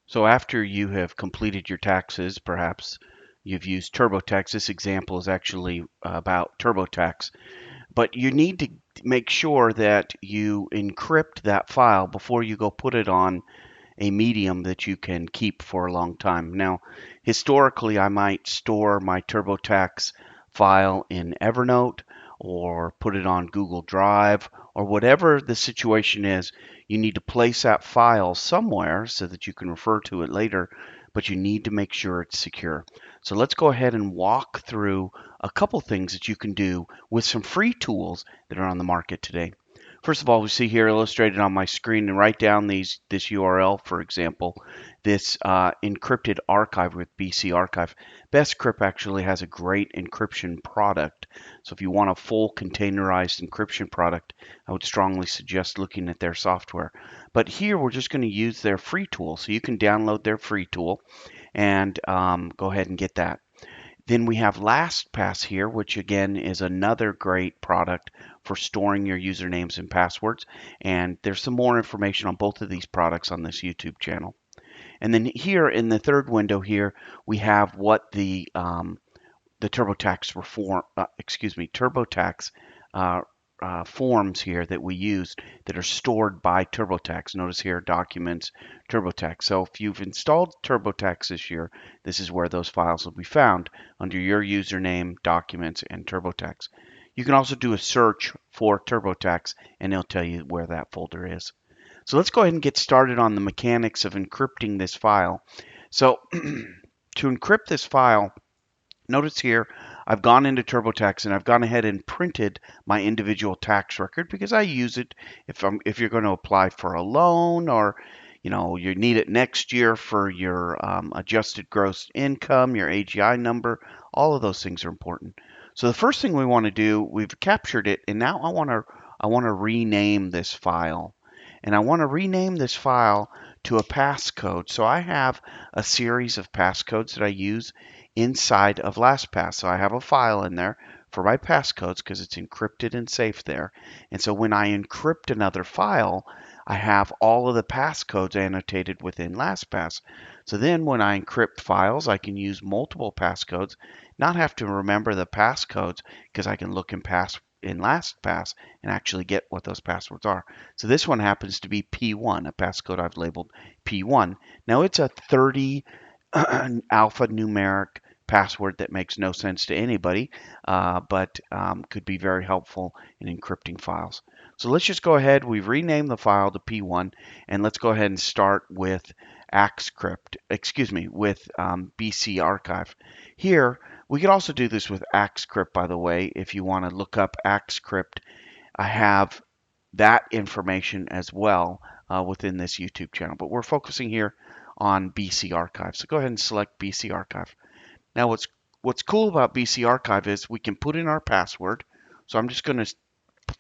So after you have completed your taxes, perhaps you've used TurboTax. This example is actually about TurboTax, but you need to make sure that you encrypt that file before you go put it on a medium that you can keep for a long time. Now, historically, I might store my TurboTax file in Evernote or put it on Google Drive or whatever the situation is. You need to place that file somewhere so that you can refer to it later, but you need to make sure it's secure. So let's go ahead and walk through a couple things that you can do with some free tools that are on the market today. First of all, we see here illustrated on my screen and write down this URL, for example, this encrypted archive with BC Archive. Best Crypt actually has a great encryption product. So if you want a full containerized encryption product, I would strongly suggest looking at their software. But here we're just going to use their free tool. So you can download their free tool and go ahead and get that. Then we have LastPass here, which again is another great product for storing your usernames and passwords. And there's some more information on both of these products on this YouTube channel. And then here in the third window here, we have what the TurboTax TurboTax uh, forms here that we use that are stored by TurboTax. Notice here, documents, TurboTax. So if you've installed TurboTax this year, this is where those files will be found under your username, documents, and TurboTax. You can also do a search for TurboTax, and it'll tell you where that folder is. So let's go ahead and get started on the mechanics of encrypting this file. So to encrypt this file, notice here, I've gone into TurboTax and I've gone ahead and printed my individual tax record because I use it if you're going to apply for a loan or you need it next year for your adjusted gross income, your AGI number. All of those things are important. So the first thing we want to do, we've captured it, and now I want to rename this file, and I want to rename this file to a passcode. So I have a series of passcodes that I use inside of LastPass. So I have a file in there for my passcodes because it's encrypted and safe there. And so when I encrypt another file, I have all of the passcodes annotated within LastPass. So then when I encrypt files, I can use multiple passcodes, not have to remember the passcodes because I can look in LastPass and actually get what those passwords are. So this one happens to be P1, a passcode I've labeled P1. Now it's a 30 alphanumeric password that makes no sense to anybody, but could be very helpful in encrypting files. So let's just go ahead. We've renamed the file to P1, and let's go ahead and start with with BC Archive. Here, we could also do this with AxCrypt, by the way. If you want to look up AxCrypt, I have that information as well within this YouTube channel. But we're focusing here on BC Archive. So go ahead and select BC Archive. Now what's cool about BC Archive is we can put in our password. So I'm just going to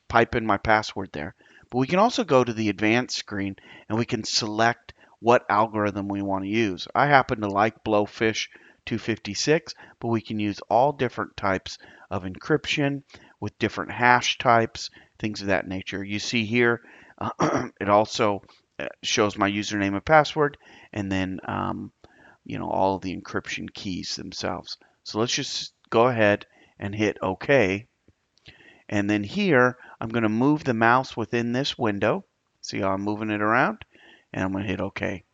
pipe in my password there. But we can also go to the advanced screen and we can select what algorithm we want to use. I happen to like Blowfish 256, but we can use all different types of encryption with different hash types, things of that nature. You see here, it also shows my username and password, and then all of the encryption keys themselves. So let's just go ahead and hit OK. And then here, I'm going to move the mouse within this window. See how I'm moving it around? And I'm going to hit OK.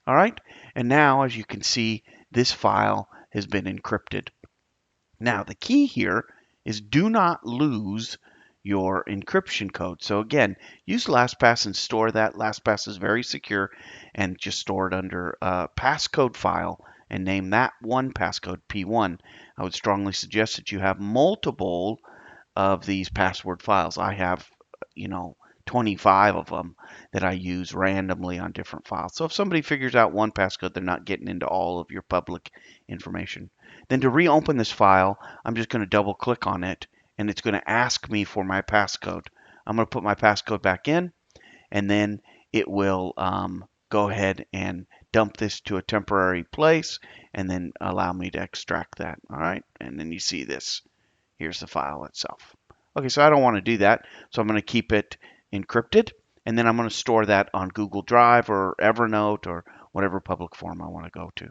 All right. And now, as you can see, this file has been encrypted. Now, the key here is do not lose your encryption code. So again, use LastPass and store that. LastPass is very secure, and just store it under a passcode file and name that one passcode P1. I would strongly suggest that you have multiple of these password files. I have, 25 of them that I use randomly on different files. So if somebody figures out one passcode, they're not getting into all of your public information. Then to reopen this file, I'm just going to double click on it, and it's going to ask me for my passcode. I'm going to put my passcode back in, and then it will go ahead and dump this to a temporary place and then allow me to extract that. All right, and then you see this. Here's the file itself. Okay, so I don't want to do that, so I'm going to keep it encrypted, and then I'm going to store that on Google Drive or Evernote or whatever public forum I want to go to.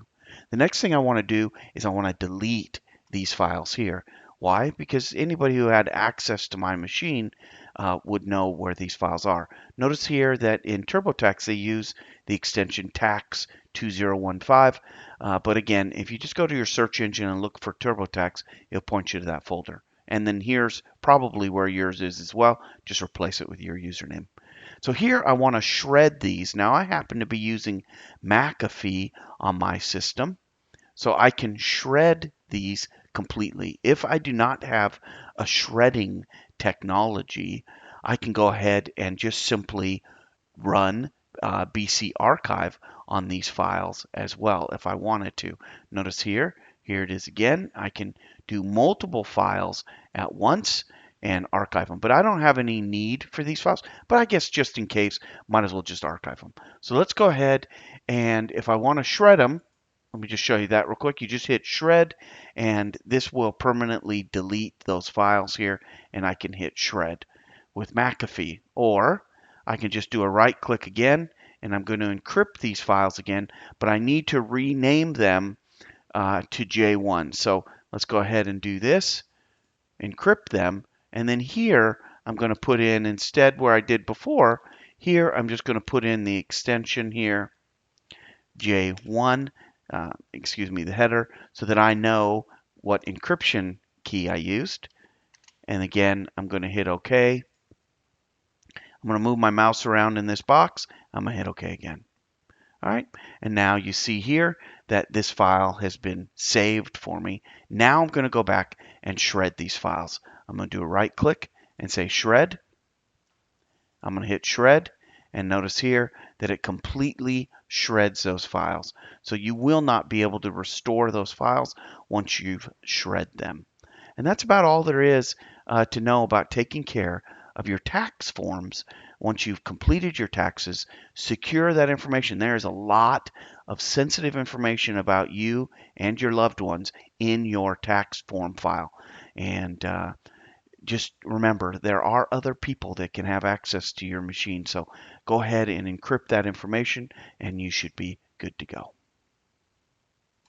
The next thing I want to do is I want to delete these files here. Why? Because anybody who had access to my machine would know where these files are. Notice here that in TurboTax they use the extension tax 2015. But again, if you just go to your search engine and look for TurboTax, it'll point you to that folder. And then here's probably where yours is as well. Just replace it with your username. So here I want to shred these. Now I happen to be using McAfee on my system, so I can shred these completely. If I do not have a shredding technology, I can go ahead and just simply run BC Archive on these files as well if I wanted to. Notice here it is again. I can do multiple files at once and archive them. But I don't have any need for these files. But I guess just in case, might as well just archive them. So let's go ahead, and if I want to shred them, let me just show you that real quick. You just hit shred, and this will permanently delete those files here, and I can hit shred with McAfee. Or I can just do a right click again, and I'm going to encrypt these files again, but I need to rename them to J1. So let's go ahead and do this, encrypt them, and then here I'm going to put in, instead where I did before, here I'm just going to put in the extension here, J1, excuse me, the header, so that I know what encryption key I used. And again, I'm going to hit OK. I'm going to move my mouse around in this box. I'm going to hit OK again. All right, and now you see here that this file has been saved for me. Now I'm going to go back and shred these files. I'm going to do a right click and say shred. I'm going to hit shred, and notice here that it completely shreds those files. So you will not be able to restore those files once you've shred them. And that's about all there is to know about taking care of your tax forms. Once you've completed your taxes, secure that information. There is a lot of sensitive information about you and your loved ones in your tax form file. And just remember, there are other people that can have access to your machine. So go ahead and encrypt that information, and you should be good to go.